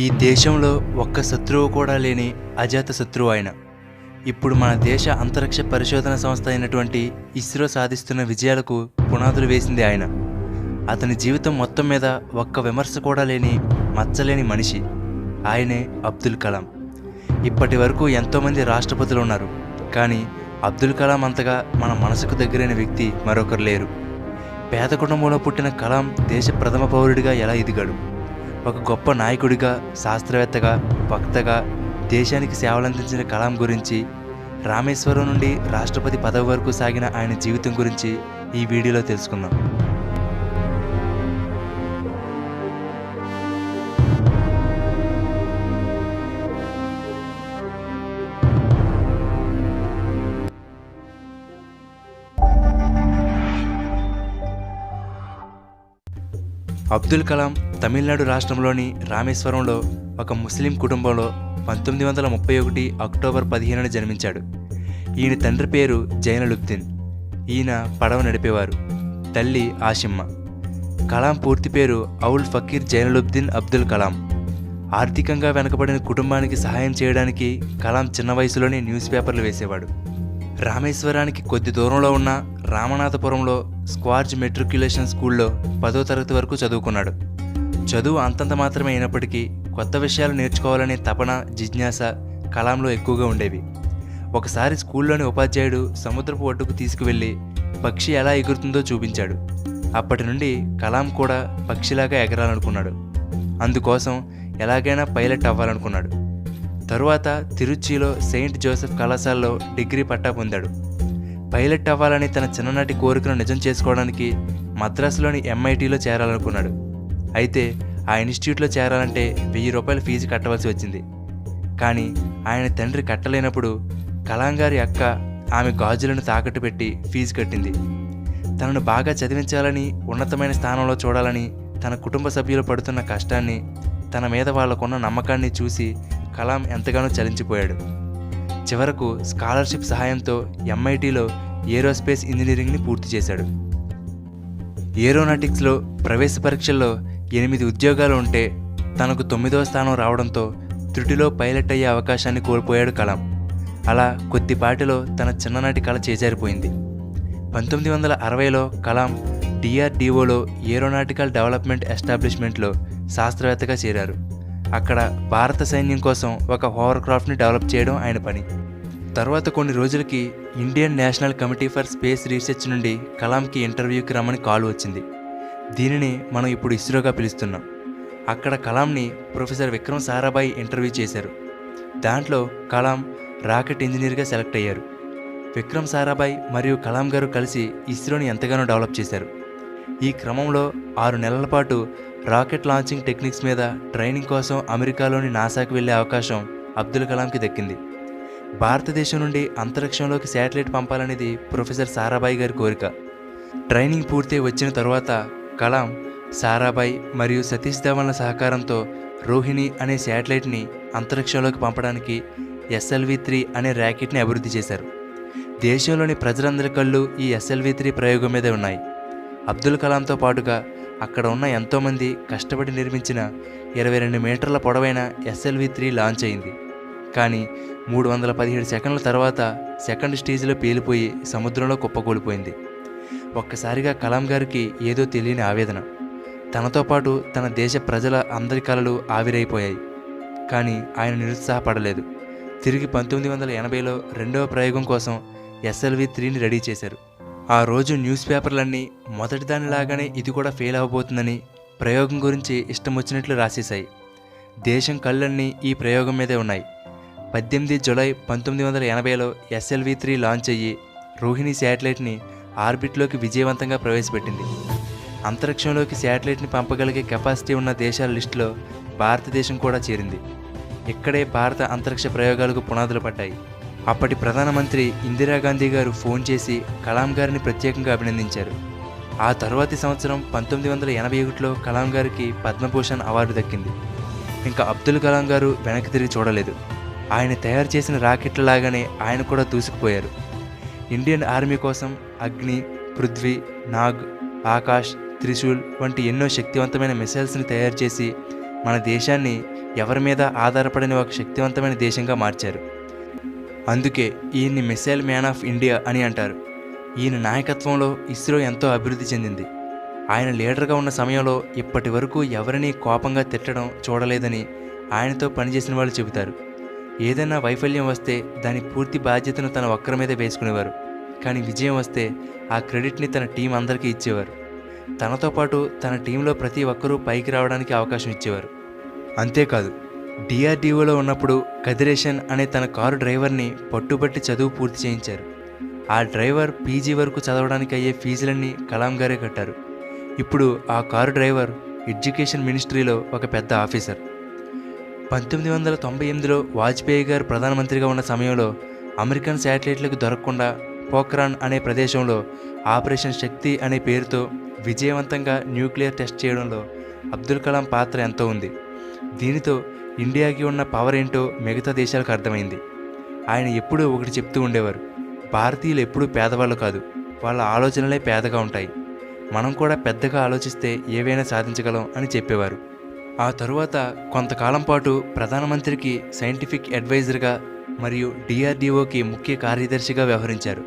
ఈ దేశంలో ఒక్క శత్రువు కూడా లేని అజాత శత్రువు ఆయన. ఇప్పుడు మన దేశ అంతరిక్ష పరిశోధన సంస్థ అయినటువంటి ఇస్రో సాధిస్తున్న విజయాలకు పునాదులు వేసింది ఆయన. అతని జీవితం మొత్తం మీద ఒక్క విమర్శ కూడా లేని మచ్చలేని మనిషి. ఆయనే అబ్దుల్ కలాం. ఇప్పటి వరకు ఎంతోమంది రాష్ట్రపతులు ఉన్నారు, కానీ అబ్దుల్ కలాం అంతగా మన మనసుకు దగ్గరైన వ్యక్తి మరొకరు లేరు. పేద కుటుంబంలో పుట్టిన కలాం దేశ ప్రథమ పౌరుడిగా ఎలా ఎదిగాడు? ఒక గొప్ప నాయకుడిగా, శాస్త్రవేత్తగా, వక్తగా దేశానికి సేవలందించిన కలాం గురించి, రామేశ్వరం నుండి రాష్ట్రపతి పదవి వరకు సాగిన ఆయన జీవితం గురించి ఈ వీడియోలో తెలుసుకుందాం. అబ్దుల్ కలాం తమిళనాడు రాష్ట్రంలోని రామేశ్వరంలో ఒక ముస్లిం కుటుంబంలో 1931 అక్టోబర్ 15న జన్మించాడు. ఈయన తండ్రి పేరు జైనలుబ్దీన్. ఈయన పడవ నడిపేవారు. తల్లి ఆషిమ్మ. కలాం పూర్తి పేరు ఔల్ ఫకీర్ జైనలుబ్దీన్ అబ్దుల్ కలాం. ఆర్థికంగా వెనుకబడిన కుటుంబానికి సహాయం చేయడానికి కలాం చిన్న వయసులోనే న్యూస్ పేపర్లు వేసేవాడు. రామేశ్వరానికి కొద్ది దూరంలో ఉన్న రామనాథపురంలో స్క్వార్జ్ మెట్రిక్యులేషన్ స్కూల్లో 10వ తరగతి వరకు చదువుకున్నాడు. చదువు అంతంత మాత్రమే అయినప్పటికీ కొత్త విషయాలు నేర్చుకోవాలనే తపన, జిజ్ఞాస కలాంలో ఎక్కువగా ఉండేవి. ఒకసారి స్కూల్లోని ఉపాధ్యాయుడు సముద్రపు ఒడ్డుకు తీసుకువెళ్ళి పక్షి ఎలా ఎగురుతుందో చూపించాడు. అప్పటి నుండి కలాం కూడా పక్షిలాగా ఎగరాలనుకున్నాడు. అందుకోసం ఎలాగైనా పైలట్ అవ్వాలనుకున్నాడు. తరువాత తిరుచిలో సెయింట్ జోసెఫ్ కళాశాలలో డిగ్రీ పట్టా పొందాడు. పైలట్ అవ్వాలని తన చిన్ననాటి కోరికను నిజం చేసుకోవడానికి మద్రాసులోని MITలో చేరాలనుకున్నాడు. అయితే ఆ ఇన్స్టిట్యూట్లో చేరాలంటే 1000 రూపాయల ఫీజు కట్టవలసి వచ్చింది. కానీ ఆయన తండ్రి కట్టలేనప్పుడు కలాం గారి అక్క ఆమె గాజులను తాకట్టు పెట్టి ఫీజు కట్టింది. తనను బాగా చదివించాలని, ఉన్నతమైన స్థానంలో చూడాలని తన కుటుంబ సభ్యులు పడుతున్న కష్టాన్ని, తన మీద వాళ్లకున్న నమ్మకాన్ని చూసి కలాం ఎంతగానో చలించిపోయాడు. చివరకు స్కాలర్షిప్ సహాయంతో MITలో ఏరోస్పేస్ ఇంజనీరింగ్ని పూర్తి చేశాడు. ఏరోనాటిక్స్లో ప్రవేశ పరీక్షల్లో 8 ఉద్యోగాలు ఉంటే తనకు 9వ స్థానం రావడంతో త్రుటిలో పైలట్ అయ్యే అవకాశాన్ని కోల్పోయాడు కలాం. అలా కొద్దిపాటిలో తన చిన్ననాటి కళ చేజారిపోయింది. 1960లో కలాం DRDOలో ఏరోనాటికల్ డెవలప్మెంట్ ఎస్టాబ్లిష్మెంట్లో శాస్త్రవేత్తగా చేరారు. అక్కడ భారత సైన్యం కోసం ఒక హోవర్క్రాఫ్ట్ని డెవలప్ చేయడం ఆయన పని. తర్వాత కొన్ని రోజులకి Indian national committee for space research నుండి కలాంకి ఇంటర్వ్యూకి రమ్మని కాల్ వచ్చింది. దీనిని మనం ఇప్పుడు ఇస్రోగా పిలుస్తున్నాం. అక్కడ కలాంని ప్రొఫెసర్ విక్రమ్ సారాభాయ్ ఇంటర్వ్యూ చేశారు. దాంట్లో కలాం రాకెట్ ఇంజనీర్గా సెలెక్ట్ అయ్యారు. విక్రమ్ సారాభాయ్ మరియు కలాం గారు కలిసి ఇస్రోని ఎంతగానో డెవలప్ చేశారు. ఈ క్రమంలో 6 నెలల పాటు రాకెట్ లాంచింగ్ టెక్నిక్స్ మీద ట్రైనింగ్ కోసం అమెరికాలోని నాసాకి వెళ్లే అవకాశం అబ్దుల్ కలాంకి దక్కింది. భారతదేశం నుండి అంతరిక్షంలోకి శాటిలైట్ పంపాలనేది ప్రొఫెసర్ సారాభాయ్ గారి కోరిక. ట్రైనింగ్ పూర్తి వచ్చిన తరువాత కలాం, సారాభాయ్ మరియు సతీష్ ధవన్ల సహకారంతో రోహిణి అనే శాటిలైట్ని అంతరిక్షంలోకి పంపడానికి SLV-3 అనే ర్యాకెట్ని అభివృద్ధి చేశారు. దేశంలోని ప్రజలందరి కళ్ళు ఈ SLV-3 ప్రయోగం మీదే ఉన్నాయి. అబ్దుల్ కలాంతో పాటుగా అక్కడ ఉన్న ఎంతోమంది కష్టపడి నిర్మించిన 22 మీటర్ల పొడవైన SLV-3 లాంచ్ అయింది. కానీ 317 సెకండ్ల తర్వాత సెకండ్ స్టేజ్లో పేలిపోయి సముద్రంలో కుప్పకూలిపోయింది. ఒక్కసారిగా కలాం గారికి ఏదో తెలియని ఆవేదన. తనతో పాటు తన దేశ ప్రజల అందరి కలలు ఆవిరైపోయాయి. కానీ ఆయన నిరుత్సాహపడలేదు. తిరిగి 1980లో 2వ ప్రయోగం కోసం SLV-3ని రెడీ చేశారు. ఆ రోజు న్యూస్ పేపర్లన్నీ మొదటిదానిలాగానే ఇది కూడా ఫెయిల్ అవ్వబోతుందని ప్రయోగం గురించి ఇష్టం వచ్చినట్లు రాసేశాయి. దేశం కళ్ళన్నీ ఈ ప్రయోగం మీదే ఉన్నాయి. 18 జూలై 1980లో SLV-3 లాంచ్ అయ్యి రోహిణి శాటిలైట్ని ఆర్బిట్లోకి విజయవంతంగా ప్రవేశపెట్టింది. అంతరిక్షంలోకి శాటిలైట్ని పంపగలిగే కెపాసిటీ ఉన్న దేశాల లిస్టులో భారతదేశం కూడా చేరింది. ఇక్కడే భారత అంతరిక్ష ప్రయోగాలకు పునాదులు పడ్డాయి. అప్పటి ప్రధానమంత్రి ఇందిరాగాంధీ గారు ఫోన్ చేసి కలాం గారిని ప్రత్యేకంగా అభినందించారు. ఆ తరువాతి సంవత్సరం 1981లో కలాం గారికి పద్మభూషణ్ అవార్డు దక్కింది. ఇంకా అబ్దుల్ కలాం గారు వెనక్కి తిరిగి చూడలేదు. ఆయన తయారు చేసిన రాకెట్లలాగానే ఆయన కూడా దూసుకుపోయారు. ఇండియన్ ఆర్మీ కోసం అగ్ని, పృథ్వీ, నాగ్, ఆకాష్, త్రిశూల్ వంటి ఎన్నో శక్తివంతమైన మిసైల్స్ని తయారు చేసి మన దేశాన్ని ఎవరి మీద ఆధారపడని ఒక శక్తివంతమైన దేశంగా మార్చారు. అందుకే ఈయన్ని మిసైల్ మ్యాన్ ఆఫ్ ఇండియా అని అంటారు. ఈయన నాయకత్వంలో ఇస్రో ఎంతో అభివృద్ధి చెందింది. ఆయన లీడర్గా ఉన్న సమయంలో ఇప్పటి వరకు ఎవరినీ కోపంగా తిట్టడం చూడలేదని ఆయనతో పనిచేసిన వాళ్ళు చెబుతారు. ఏదైనా వైఫల్యం వస్తే దాని పూర్తి బాధ్యతను తన ఒక్కరి మీద వేసుకునేవారు. కానీ విజయం వస్తే ఆ క్రెడిట్ని తన టీం అందరికీ ఇచ్చేవారు. తనతో పాటు తన టీంలో ప్రతి ఒక్కరూ పైకి రావడానికి అవకాశం ఇచ్చేవారు. అంతేకాదు, డిఆర్డీఓలో ఉన్నప్పుడు కదిరేషన్ అనే తన కారు డ్రైవర్ని పట్టుబట్టి చదువు పూర్తి చేయించారు. ఆ డ్రైవర్ పీజీ వరకు చదవడానికి అయ్యే ఫీజులన్నీ కలాం గారే కట్టారు. ఇప్పుడు ఆ కారు డ్రైవర్ ఎడ్యుకేషన్ మినిస్ట్రీలో ఒక పెద్ద ఆఫీసర్. 1998లో వాజ్పేయి గారు ప్రధానమంత్రిగా ఉన్న సమయంలో అమెరికన్ శాటిలైట్లకు దొరకకుండా పోఖ్రాన్ అనే ప్రదేశంలో ఆపరేషన్ శక్తి అనే పేరుతో విజయవంతంగా న్యూక్లియర్ టెస్ట్ చేయడంలో అబ్దుల్ కలాం పాత్ర ఎంతో ఉంది. దీనితో ఇండియాకి ఉన్న పవర్ ఏంటో మిగతా దేశాలకు అర్థమైంది. ఆయన ఎప్పుడూ ఒకటి చెప్తూ ఉండేవారు, భారతీయులు ఎప్పుడూ పేదవాళ్ళు కాదు, వాళ్ళ ఆలోచనలే పేదగా ఉంటాయి, మనం కూడా పెద్దగా ఆలోచిస్తే ఏవైనా సాధించగలం అని చెప్పేవారు. ఆ తరువాత కొంతకాలం పాటు ప్రధానమంత్రికి సైంటిఫిక్ అడ్వైజర్గా మరియు డిఆర్డీఓకి ముఖ్య కార్యదర్శిగా వ్యవహరించారు.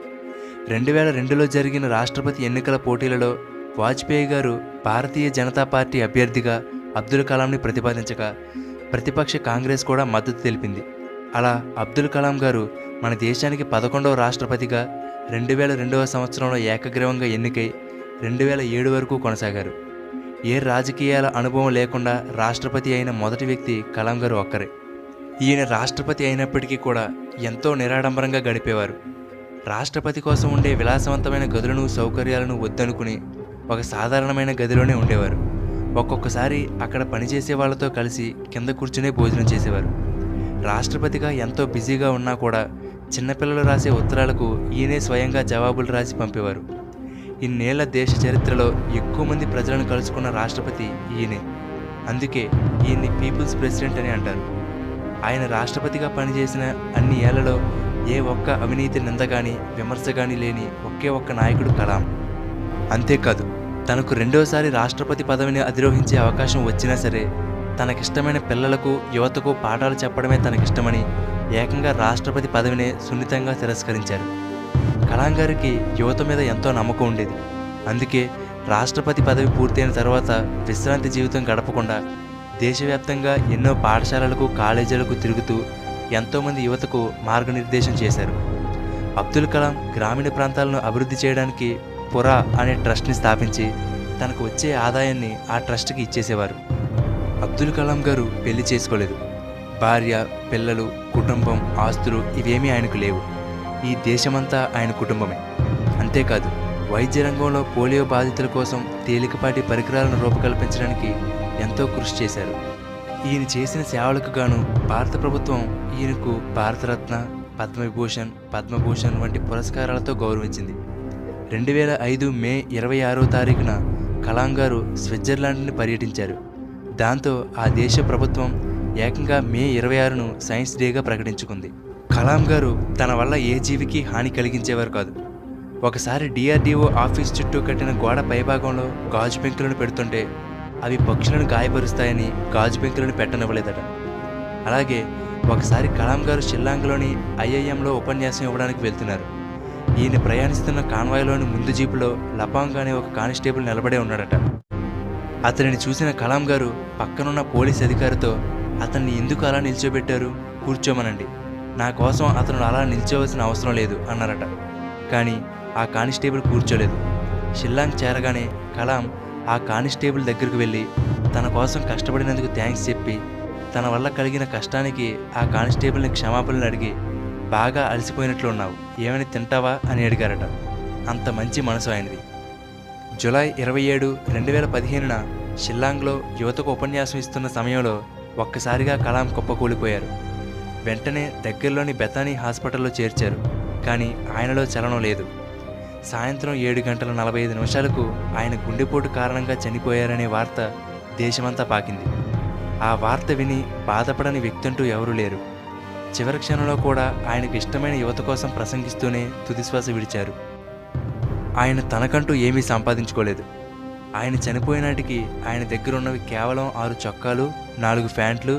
2002లో జరిగిన రాష్ట్రపతి ఎన్నికల పోటీలలో వాజ్పేయి గారు భారతీయ జనతా పార్టీ అభ్యర్థిగా అబ్దుల్ కలాంని ప్రతిపాదించగా ప్రతిపక్ష కాంగ్రెస్ కూడా మద్దతు తెలిపింది. అలా అబ్దుల్ కలాం గారు మన దేశానికి 11వ రాష్ట్రపతిగా 2002వ సంవత్సరంలో ఏకగ్రీవంగా ఎన్నికై 2007 వరకు కొనసాగారు. ఏ రాజకీయాల అనుభవం లేకుండా రాష్ట్రపతి అయిన మొదటి వ్యక్తి కలాం గారు ఒక్కరే. ఈయన రాష్ట్రపతి అయినప్పటికీ కూడా ఎంతో నిరాడంబరంగా గడిపేవారు. రాష్ట్రపతి కోసం ఉండే విలాసవంతమైన గదులను సౌకర్యాలను వద్దనుకుని ఒక సాధారణమైన గదిలోనే ఉండేవారు. ఒక్కొక్కసారి అక్కడ పనిచేసే వాళ్ళతో కలిసి కింద కూర్చునే భోజనం చేసేవారు. రాష్ట్రపతిగా ఎంతో బిజీగా ఉన్నా కూడా చిన్నపిల్లలు రాసే ఉత్తరాలకు ఈయనే స్వయంగా జవాబులు రాసి పంపేవారు. ఇన్నేళ్ల దేశ చరిత్రలో ఎక్కువ మంది ప్రజలను కలుసుకున్న రాష్ట్రపతి ఈయనే. అందుకే ఈయన్ని పీపుల్స్ ప్రెసిడెంట్ అని అంటారు. ఆయన రాష్ట్రపతిగా పనిచేసిన అన్ని ఏళ్లలో ఏ ఒక్క అవినీతి నింద కానీ విమర్శ కానీ లేని ఒకే ఒక్క నాయకుడు కలాం. అంతేకాదు, తనకు రెండోసారి రాష్ట్రపతి పదవిని అధిరోహించే అవకాశం వచ్చినా సరే తనకిష్టమైన పిల్లలకు యువతకు పాఠాలు చెప్పడమే తనకిష్టమని ఏకంగా రాష్ట్రపతి పదవినే సున్నితంగా తిరస్కరించారు. కలాం గారికి యువత మీద ఎంతో నమ్మకం ఉండేది. అందుకే రాష్ట్రపతి పదవి పూర్తయిన తర్వాత విశ్రాంతి జీవితం గడపకుండా దేశవ్యాప్తంగా ఎన్నో పాఠశాలలకు కాలేజీలకు తిరుగుతూ ఎంతోమంది యువతకు మార్గనిర్దేశం చేశారు. అబ్దుల్ కలాం గ్రామీణ ప్రాంతాలను అభివృద్ధి చేయడానికి పురా అనే ట్రస్ట్ని స్థాపించి తనకు వచ్చే ఆదాయాన్ని ఆ ట్రస్ట్కి ఇచ్చేసేవారు. అబ్దుల్ కలాం గారు పెళ్లి చేసుకోలేదు. భార్య, పిల్లలు, కుటుంబం, ఆస్తులు ఇవేమీ ఆయనకు లేవు. ఈ దేశమంతా ఆయన కుటుంబమే. అంతేకాదు, వైద్య రంగంలో పోలియో బాధితుల కోసం తేలికపాటి పరికరాలను రూపకల్పించడానికి ఎంతో కృషి చేశారు. ఈయన చేసిన సేవలకు గాను భారత ప్రభుత్వం ఈయనకు భారతరత్న, పద్మవిభూషణ్, పద్మభూషణ్ వంటి పురస్కారాలతో గౌరవించింది. 2005 మే 26వ తారీఖున కలాం గారు స్విట్జర్లాండ్ని పర్యటించారు. దాంతో ఆ దేశ ప్రభుత్వం ఏకంగా మే 26ను సైన్స్ డేగా ప్రకటించుకుంది. కలాం గారు తన వల్ల ఏ జీవికి హాని కలిగించేవారు కాదు. ఒకసారి డిఆర్డీఓ ఆఫీస్ చుట్టూ కట్టిన గోడ పైభాగంలో గాజు పెంకులను పెడుతుంటే అవి పక్షులను గాయపరుస్తాయని గాజు పెంకులను పెట్టనివ్వలేదట. అలాగే ఒకసారి కలాం గారు షిల్లాంగ్లోని ఐఐఎంలో ఉపన్యాసం ఇవ్వడానికి వెళ్తున్నారు. ఈయన ప్రయాణిస్తున్న కాన్వాయ్లోని ముందు జీపులో లపాంగ్ అనే ఒక కానిస్టేబుల్ నిలబడే ఉన్నాడట. అతనిని చూసిన కలాం గారు పక్కనున్న పోలీస్ అధికారితో, అతన్ని ఎందుకు అలా నిల్చోబెట్టారు, కూర్చోమనండి, నా కోసం అతను అలా నిల్చోవలసిన అవసరం లేదు అన్నారట. కానీ ఆ కానిస్టేబుల్ కూర్చోలేదు. షిల్లాంగ్ చేరగానే కలాం ఆ కానిస్టేబుల్ దగ్గరకు వెళ్ళి తన కోసం కష్టపడినందుకు థ్యాంక్స్ చెప్పి తన వల్ల కలిగిన కష్టానికి ఆ కానిస్టేబుల్ని క్షమాపణలు అడిగి, బాగా అలసిపోయినట్లు ఉన్నావు, ఏమైనా తింటావా అని అడిగారట. అంత మంచి మనసు ఆయనది. జూలై 27, 2015న షిల్లాంగ్లో యువతకు ఉపన్యాసం ఇస్తున్న సమయంలో ఒక్కసారిగా కలాం కుప్పకూలిపోయారు. వెంటనే దగ్గరలోని బెతానీ హాస్పిటల్లో చేర్చారు. కానీ ఆయనలో చలనం లేదు. సాయంత్రం 7:45 ఆయన గుండెపోటు కారణంగా చనిపోయారనే వార్త దేశమంతా పాకింది. ఆ వార్త విని బాధపడని వ్యక్తంటూ ఎవరూ లేరు. చివరి క్షణంలో కూడా ఆయనకు ఇష్టమైన యువత కోసం ప్రసంగిస్తూనే తుదిశ్వాస విడిచారు. ఆయన తనకంటూ ఏమీ సంపాదించుకోలేదు. ఆయన చనిపోయినాటికి ఆయన దగ్గర ఉన్నవి కేవలం 6 చొక్కాలు, 4 ప్యాంట్లు,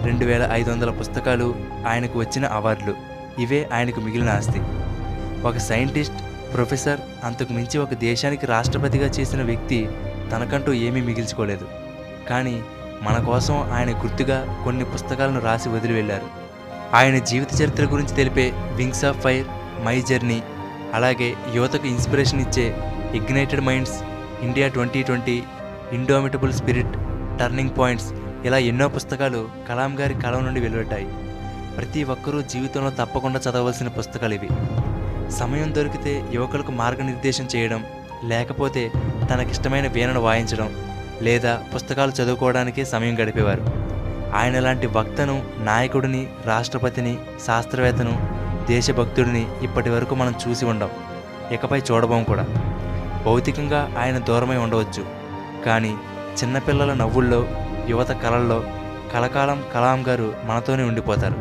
2500 పుస్తకాలు, ఆయనకు వచ్చిన అవార్డులు, ఇవే ఆయనకు మిగిలిన ఆస్తి. ఒక సైంటిస్ట్, ప్రొఫెసర్, అంతకు మించి ఒక దేశానికి రాష్ట్రపతిగా చేసిన వ్యక్తి తనకంటూ ఏమీ మిగిల్చుకోలేదు. కానీ మన కోసం ఆయన గుర్తుగా కొన్ని పుస్తకాలను రాసి వదిలి వెళ్ళారు. ఆయన జీవిత చరిత్ర గురించి తెలిపే Wings of Fire, my journey, అలాగే యువతకు ఇన్స్పిరేషన్ ఇచ్చే Ignited Minds, India 2020, Indomitable Spirit, Turning Points, ఇలా ఎన్నో పుస్తకాలు కలాం గారి కలం నుండి వెలువడ్డాయి. ప్రతి ఒక్కరూ జీవితంలో తప్పకుండా చదవలసిన పుస్తకాలు ఇవి. సమయం దొరికితే యువకులకు మార్గనిర్దేశం చేయడం, లేకపోతే తనకిష్టమైన వీణను వాయించడం, లేదా పుస్తకాలు చదువుకోవడానికే సమయం గడిపేవారు. ఆయన లాంటి వక్తను, నాయకుడిని, రాష్ట్రపతిని, శాస్త్రవేత్తను, దేశభక్తుడిని ఇప్పటి వరకు మనం చూసి ఉండం, ఇకపై చూడబోం కూడా. భౌతికంగా ఆయన దూరమై ఉండవచ్చు, కానీ చిన్నపిల్లల నవ్వుల్లో, యువత కళల్లో కలకాలం కలాం గారు మనతోనే ఉండిపోతారు.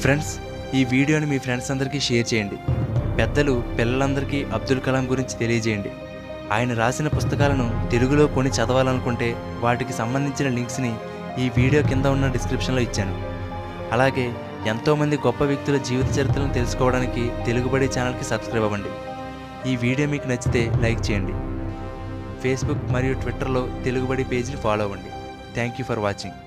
ఫ్రెండ్స్, ఈ వీడియోని మీ ఫ్రెండ్స్ అందరికీ షేర్ చేయండి. పెద్దలు పిల్లలందరికీ అబ్దుల్ కలాం గురించి తెలియజేయండి. ఆయన రాసిన పుస్తకాలను తెలుగులో కొని చదవాలనుకుంటే వాటికి సంబంధించిన లింక్స్ని ఈ వీడియో కింద ఉన్న డిస్క్రిప్షన్లో ఇచ్చాను. అలాగే ఎంతోమంది గొప్ప వ్యక్తుల జీవిత చరిత్రలను తెలుసుకోవడానికి తెలుగుబడి ఛానల్కి సబ్స్క్రైబ్ అవ్వండి. ఈ వీడియో మీకు నచ్చితే లైక్ చేయండి. ఫేస్బుక్ మరియు ట్విట్టర్లో తెలుగుబడి పేజ్ని ఫాలో అవ్వండి. Thank you for watching.